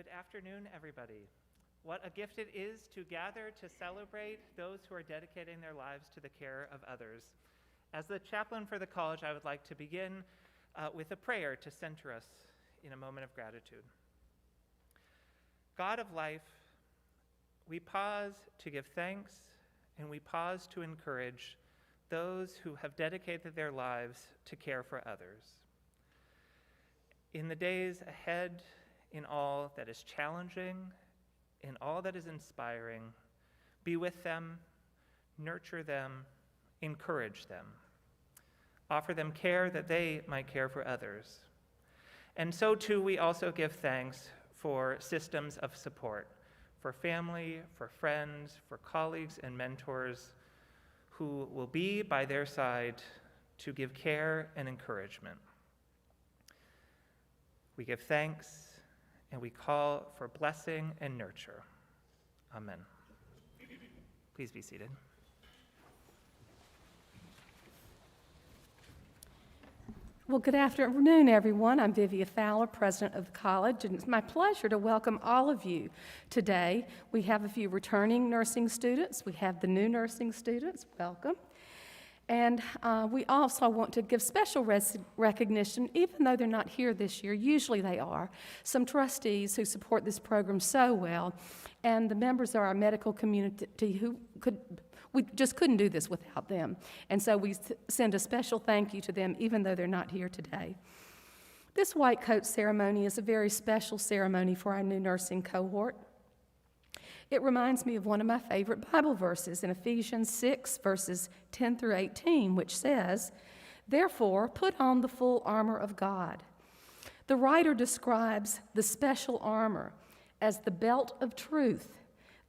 Good afternoon, everybody. What a gift it is to gather to celebrate those who are dedicating their lives to the care of others. As the chaplain for the college, I would like to begin with a prayer to center us in a moment of gratitude. God of life, we pause to give thanks and we pause to encourage those who have dedicated their lives to care for others. In the days ahead, in all that is challenging, in all that is inspiring, be with them, nurture them, encourage them. Offer them care that they might care for others. And so too, we also give thanks for systems of support, for family, for friends, for colleagues and mentors who will be by their side to give care and encouragement. We give thanks and we call for blessing and nurture. Amen. Please be seated. Well, good afternoon, everyone. I'm Vivian Fowler, president of the college, and it's my pleasure to welcome all of you today. We have a few returning nursing students. We have the new nursing students. Welcome. And we also want to give special recognition, even though they're not here this year, usually they are, some trustees who support this program so well, and the members of our medical community who we just couldn't do this without them. And so we send a special thank you to them, even though they're not here today. This white coat ceremony is a very special ceremony for our new nursing cohort. It reminds me of one of my favorite Bible verses in Ephesians 6, verses 10 through 18, which says, "Therefore, put on the full armor of God." The writer describes the special armor as the belt of truth,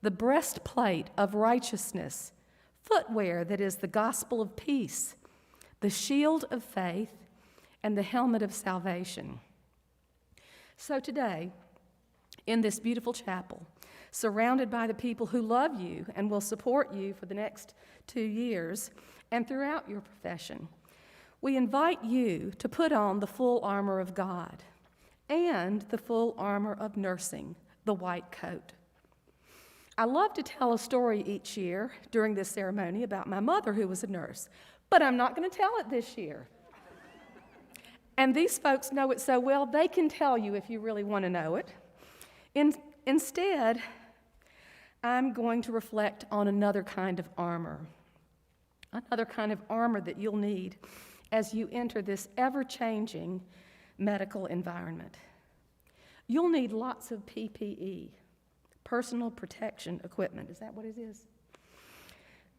the breastplate of righteousness, footwear that is the gospel of peace, the shield of faith, and the helmet of salvation. So today, in this beautiful chapel, surrounded by the people who love you and will support you for the next 2 years and throughout your profession, we invite you to put on the full armor of God and the full armor of nursing, the white coat. I love to tell a story each year during this ceremony about my mother who was a nurse, but I'm not going to tell it this year. And these folks know it so well, they can tell you if you really want to know it. Instead, I'm going to reflect on another kind of armor that you'll need as you enter this ever-changing medical environment. You'll need lots of PPE, personal protection equipment. Is that what it is?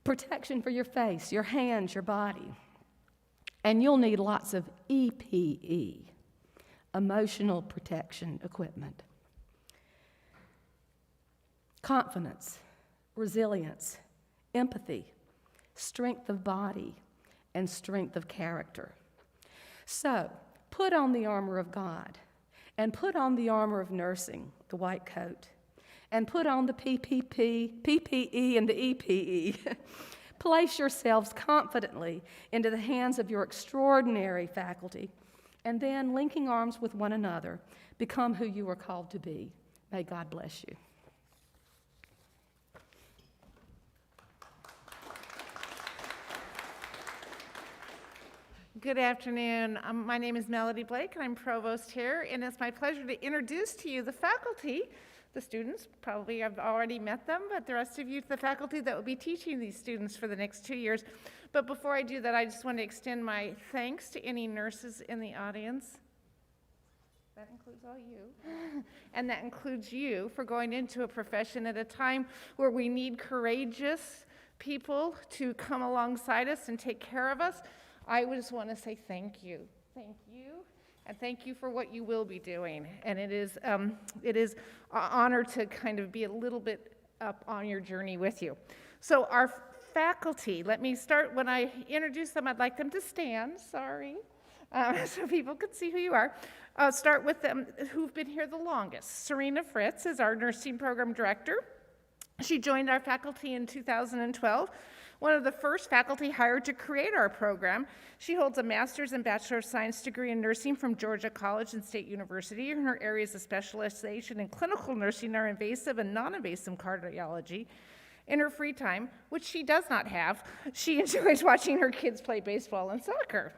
Protection for your face, your hands, your body. And you'll need lots of EPE, emotional protection equipment. Confidence, resilience, empathy, strength of body, and strength of character. So, put on the armor of God, and put on the armor of nursing, the white coat, and put on the PPE, and the EPE. Place yourselves confidently into the hands of your extraordinary faculty, and then, linking arms with one another, become who you are called to be. May God bless you. Good afternoon. My name is Melody Blake, and I'm provost here, and it's my pleasure to introduce to you the faculty, the students. Probably I've already met them, but the rest of you, the faculty that will be teaching these students for the next 2 years. But before I do that, I just want to extend my thanks to any nurses in the audience. That includes all you. And that includes you for going into a profession at a time where we need courageous people to come alongside us and take care of us. I just want to say thank you, and thank you for what you will be doing. And it is an honor to kind of be a little bit up on your journey with you. So our faculty, let me start. When I introduce them, I'd like them to stand, so people can see who you are. I'll start with them who've been here the longest. Serena Fritz is our nursing program director. She joined our faculty in 2012, one of the first faculty hired to create our program. She holds a master's and bachelor of science degree in nursing from Georgia College and State University, and her areas of specialization in clinical nursing are invasive and non-invasive cardiology. In her free time, which she does not have, she enjoys watching her kids play baseball and soccer.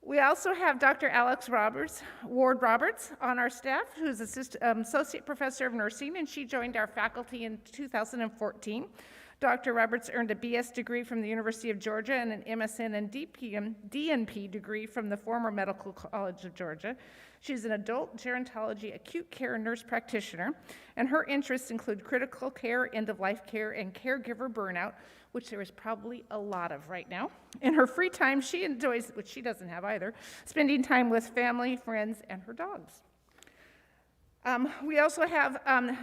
We also have Dr. Alex Ward Roberts on our staff, who's Associate Professor of Nursing, and she joined our faculty in 2014. Dr. Roberts earned a BS degree from the University of Georgia and an MSN and DNP degree from the former Medical College of Georgia. She's an adult gerontology acute care nurse practitioner, and her interests include critical care, end-of-life care, and caregiver burnout, which there is probably a lot of right now. In her free time, she enjoys, which she doesn't have either, spending time with family, friends, and her dogs. We also have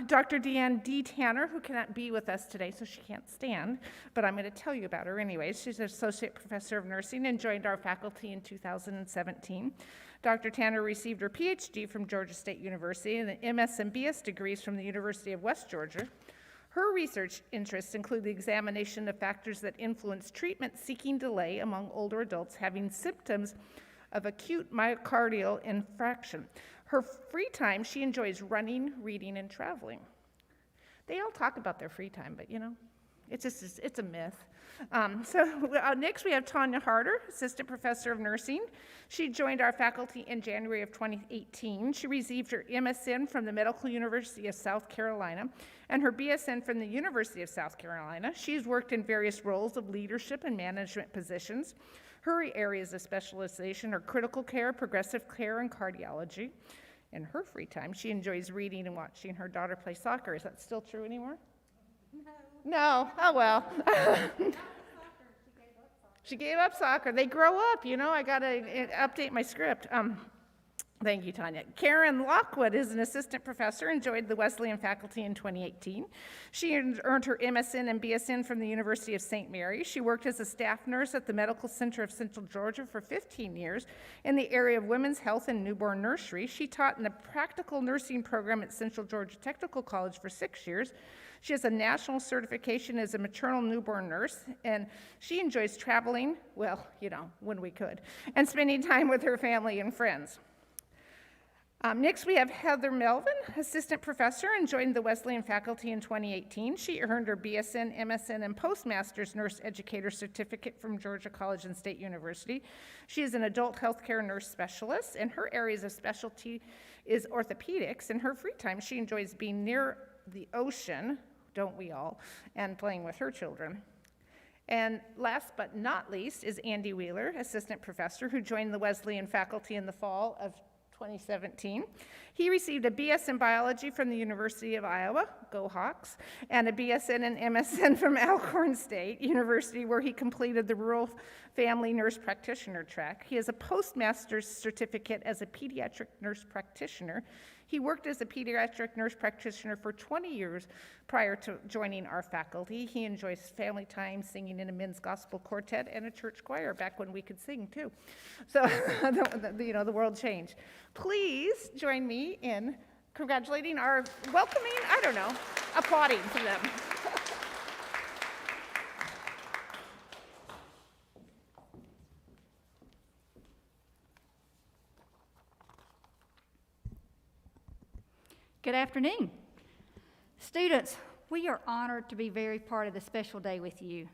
Dr. Deanne D. Tanner, who cannot be with us today, so she can't stand, but I'm going to tell you about her anyways. She's an Associate Professor of Nursing and joined our faculty in 2017. Dr. Tanner received her PhD from Georgia State University and an MS and BS degrees from the University of West Georgia. Her research interests include the examination of factors that influence treatment-seeking delay among older adults having symptoms of acute myocardial infarction. Her free time, she enjoys running, reading, and traveling. They all talk about their free time, but it's a myth. Next we have Tanya Harder, Assistant Professor of Nursing. She joined our faculty in January of 2018. She received her MSN from the Medical University of South Carolina and her BSN from the University of South Carolina. She's worked in various roles of leadership and management positions. Her areas of specialization are critical care, progressive care, and cardiology. In her free time, she enjoys reading and watching her daughter play soccer. Is that still true anymore? No. Oh, well. She gave up soccer. They grow up, I got to update my script. Thank you, Tanya. Karen Lockwood is an assistant professor and joined the Wesleyan faculty in 2018. She earned her MSN and BSN from the University of St. Mary. She worked as a staff nurse at the Medical Center of Central Georgia for 15 years in the area of women's health and newborn nursery. She taught in the practical nursing program at Central Georgia Technical College for 6 years. She has a national certification as a maternal newborn nurse, and she enjoys traveling, when we could, and spending time with her family and friends. Next, we have Heather Melvin, Assistant Professor, and joined the Wesleyan faculty in 2018. She earned her BSN, MSN, and Postmaster's Nurse Educator Certificate from Georgia College and State University. She is an adult healthcare nurse specialist, and her areas of specialty is orthopedics. In her free time, she enjoys being near the ocean, don't we all, and playing with her children. And last but not least is Andy Wheeler, Assistant Professor, who joined the Wesleyan faculty in the fall of 2017. He received a BS in biology from the University of Iowa, go Hawks, and a BSN and MSN from Alcorn State University, where he completed the rural family nurse practitioner track. He has a postmaster's certificate as a pediatric nurse practitioner. He worked as a pediatric nurse practitioner for 20 years prior to joining our faculty. He enjoys family time, singing in a men's gospel quartet and a church choir, back when we could sing too. So, the world changed. Please join me in congratulating our applauding to them. Good afternoon. Students, we are honored to be very part of this special day with you.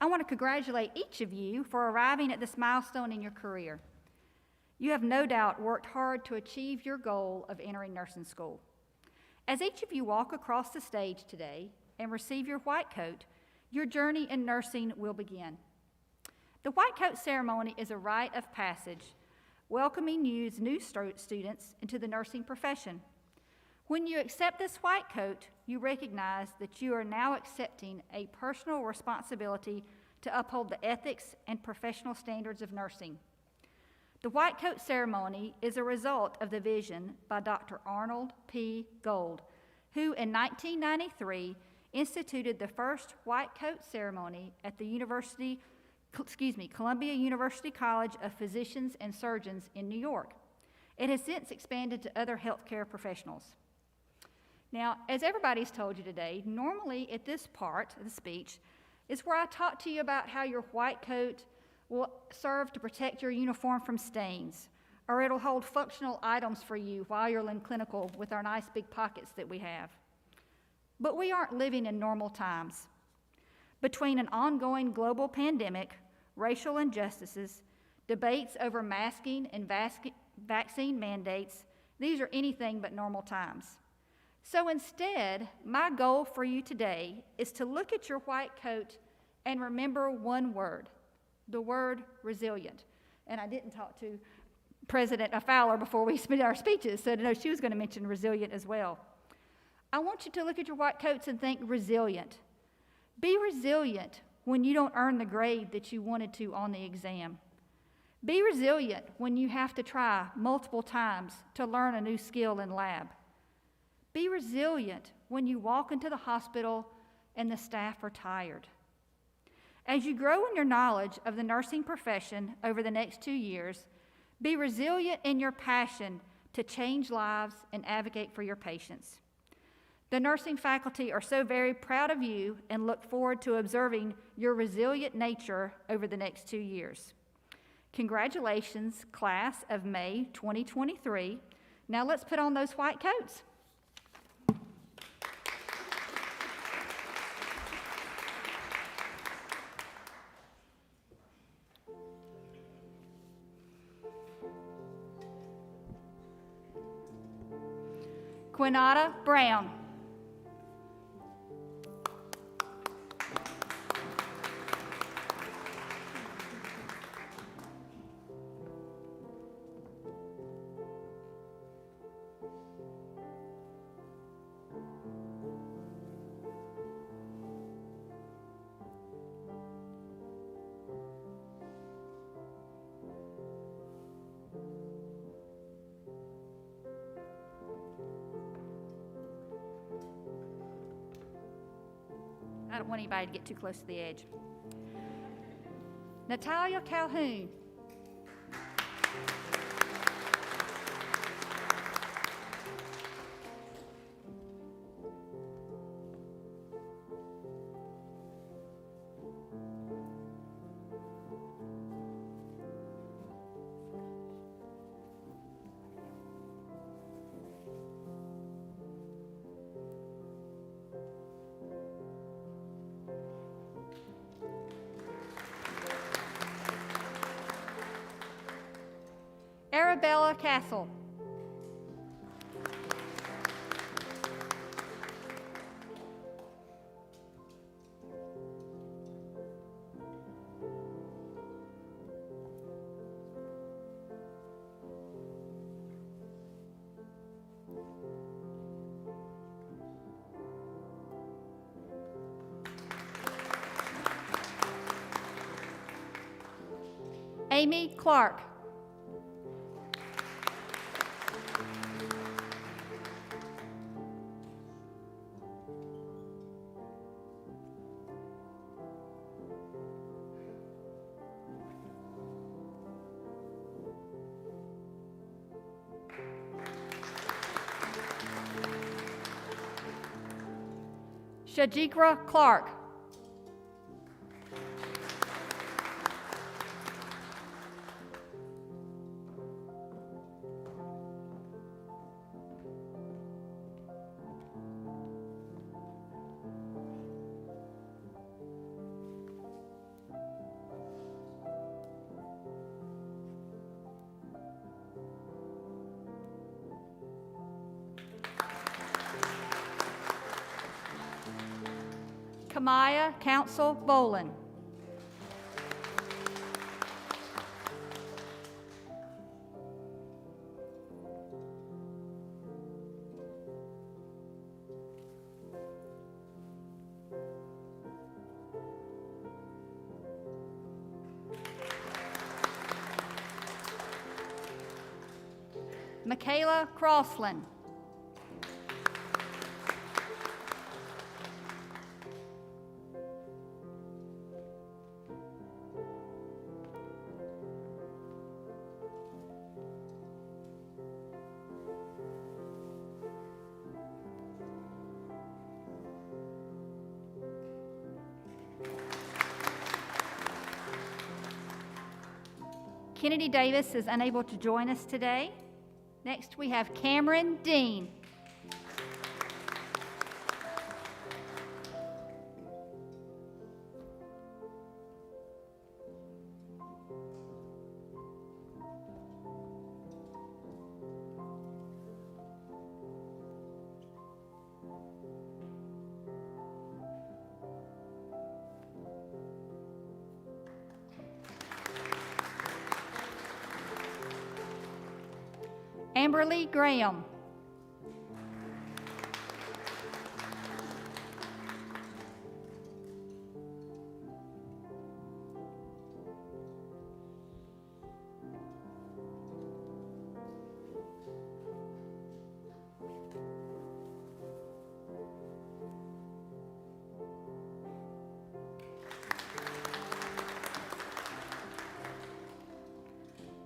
I want to congratulate each of you for arriving at this milestone in your career. You have no doubt worked hard to achieve your goal of entering nursing school. As each of you walk across the stage today and receive your white coat, your journey in nursing will begin. The white coat ceremony is a rite of passage, welcoming you as new students into the nursing profession. When you accept this white coat, you recognize that you are now accepting a personal responsibility to uphold the ethics and professional standards of nursing. The white coat ceremony is a result of the vision by Dr. Arnold P. Gold, who in 1993 instituted the first white coat ceremony at the Columbia University College of Physicians and Surgeons in New York. It has since expanded to other healthcare professionals. Now, as everybody's told you today, normally at this part of the speech is where I talk to you about how your white coat will serve to protect your uniform from stains, or it'll hold functional items for you while you're in clinical with our nice big pockets that we have. But we aren't living in normal times. Between an ongoing global pandemic, racial injustices, debates over masking and vaccine mandates, these are anything but normal times. So instead, my goal for you today is to look at your white coat and remember one word, the word resilient. And I didn't talk to President Fowler before we spent our speeches, so to know she was going to mention resilient as well. I want you to look at your white coats and think resilient. Be resilient when you don't earn the grade that you wanted to on the exam. Be resilient when you have to try multiple times to learn a new skill in lab. Be resilient when you walk into the hospital and the staff are tired. As you grow in your knowledge of the nursing profession over the next 2 years, be resilient in your passion to change lives and advocate for your patients. The nursing faculty are so very proud of you and look forward to observing your resilient nature over the next 2 years. Congratulations, class of May 2023. Now let's put on those white coats. Quinata Brown. I don't want anybody to get too close to the edge. Natalia Calhoun. Arabella Castle. Amy Clark. Shajikra Clark. Kamaya Council Bolin. Michaela Crossland. Kennedy Davis is unable to join us today. Next, we have Cameron Dean. Amberly Graham.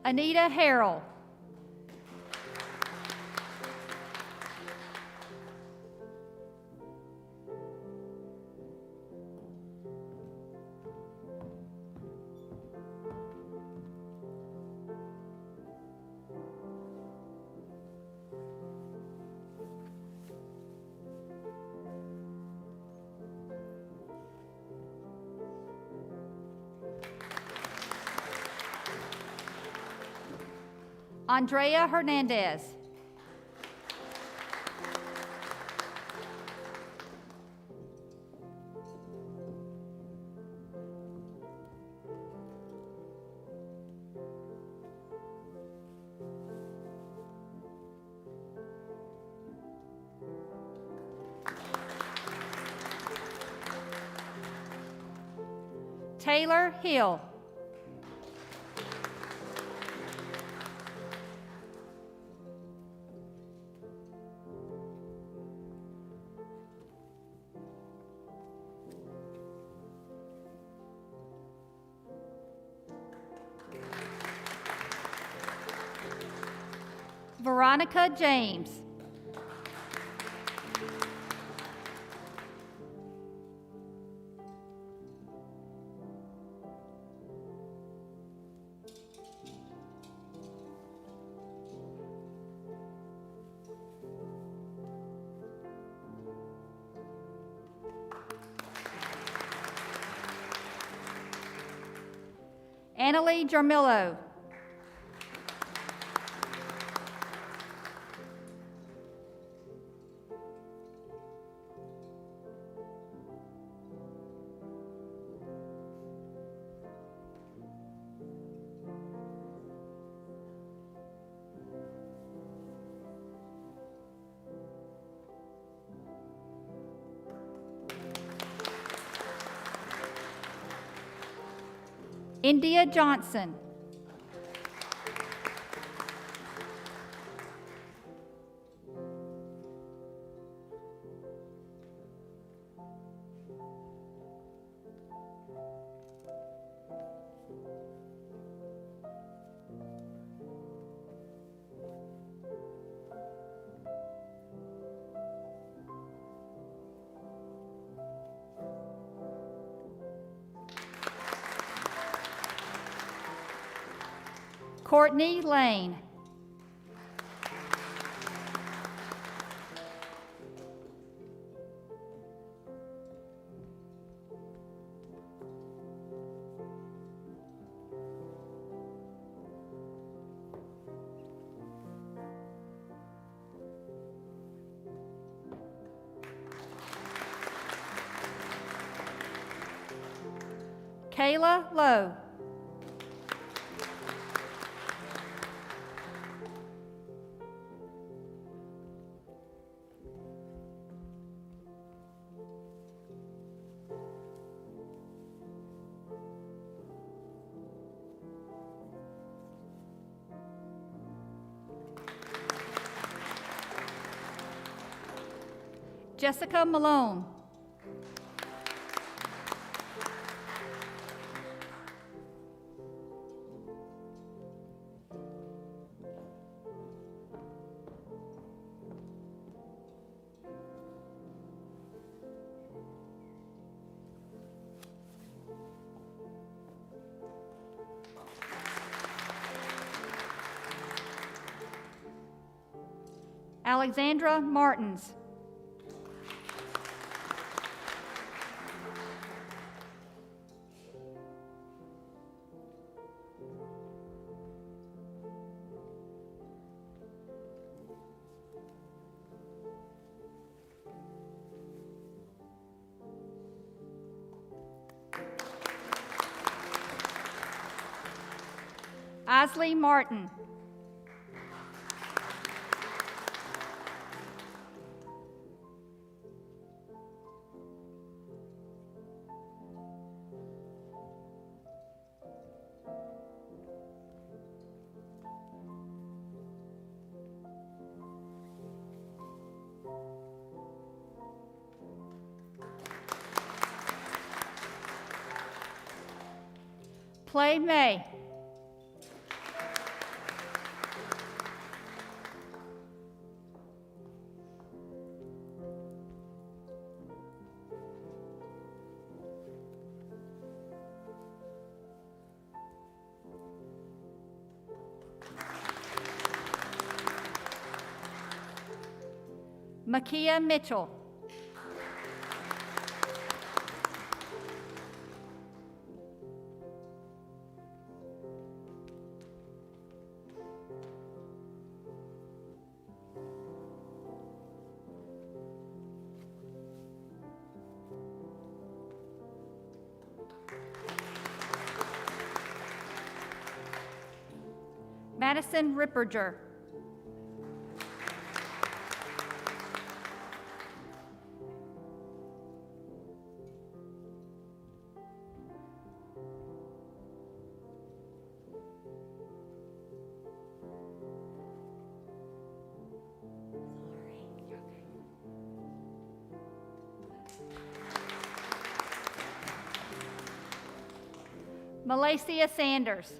Anita Harrell. Andrea Hernandez. Taylor Hill. Veronica James. Annalie Jarmillo. India Johnson. Courtney Lane. Kayla Lowe. Jessica Malone. Alexandra Martins. Isley Martin. Play May. Makia Mitchell. Madison Ripperger. Malacia Sanders.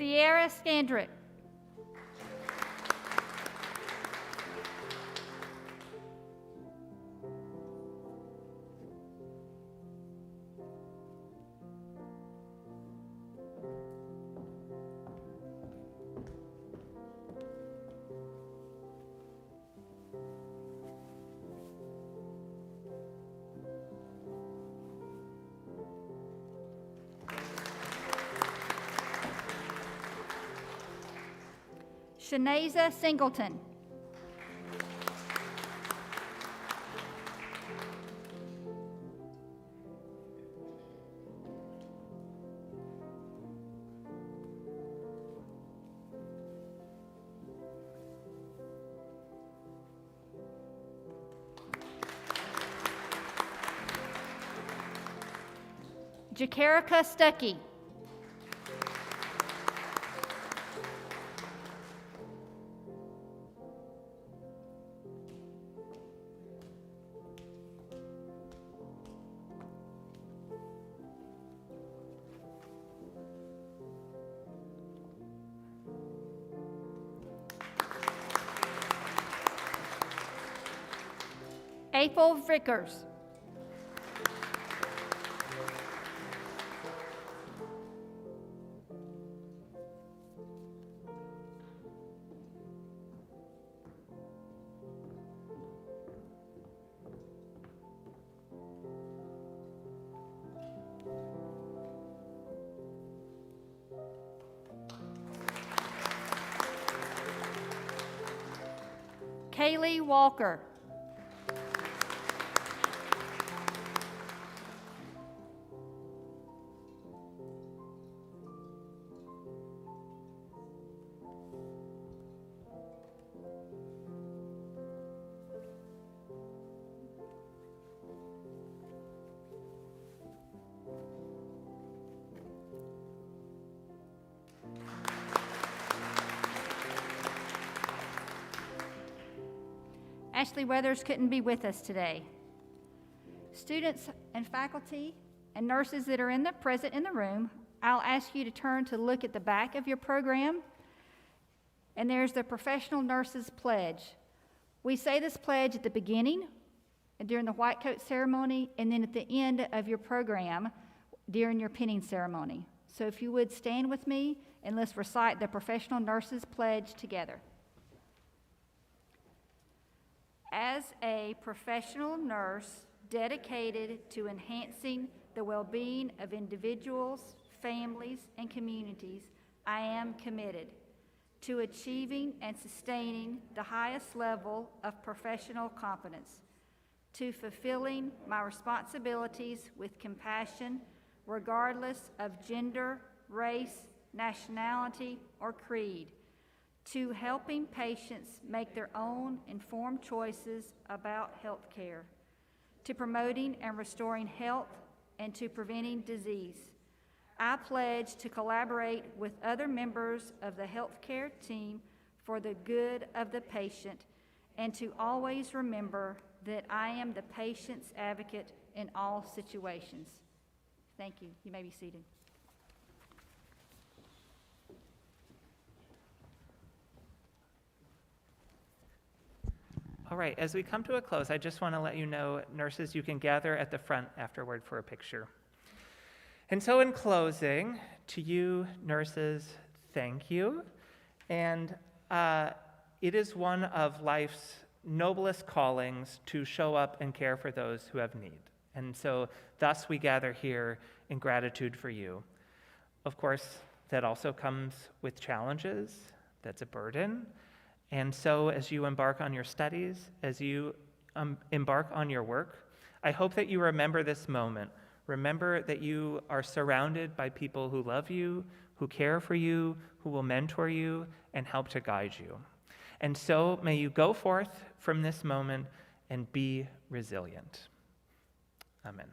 Sierra Scandrick. Shanaza Singleton. Jakarika Stuckey. April Vickers. Kaylee Walker. Ashley Weathers couldn't be with us today. Students and faculty and nurses that are present in the room, I'll ask you to turn to look at the back of your program, and there's the Professional Nurses Pledge. We say this pledge at the beginning, during the white coat ceremony, and then at the end of your program during your pinning ceremony. So if you would stand with me and let's recite the Professional Nurses Pledge together. As a professional nurse dedicated to enhancing the well-being of individuals, families, and communities, I am committed to achieving and sustaining the highest level of professional competence, to fulfilling my responsibilities with compassion, regardless of gender, race, nationality, or creed, to helping patients make their own informed choices about health care, to promoting and restoring health, and to preventing disease. I pledge to collaborate with other members of the healthcare team for the good of the patient, and to always remember that I am the patient's advocate in all situations. Thank you. You may be seated. All right, as we come to a close, I just want to let you know, nurses, you can gather at the front afterward for a picture. And so in closing, to you nurses, thank you. And it is one of life's noblest callings to show up and care for those who have need. And so thus we gather here in gratitude for you. Of course, that also comes with challenges. That's a burden. And so as you embark on your studies, as you embark on your work, I hope that you remember this moment. Remember that you are surrounded by people who love you, who care for you, who will mentor you, and help to guide you. And so may you go forth from this moment and be resilient. Amen.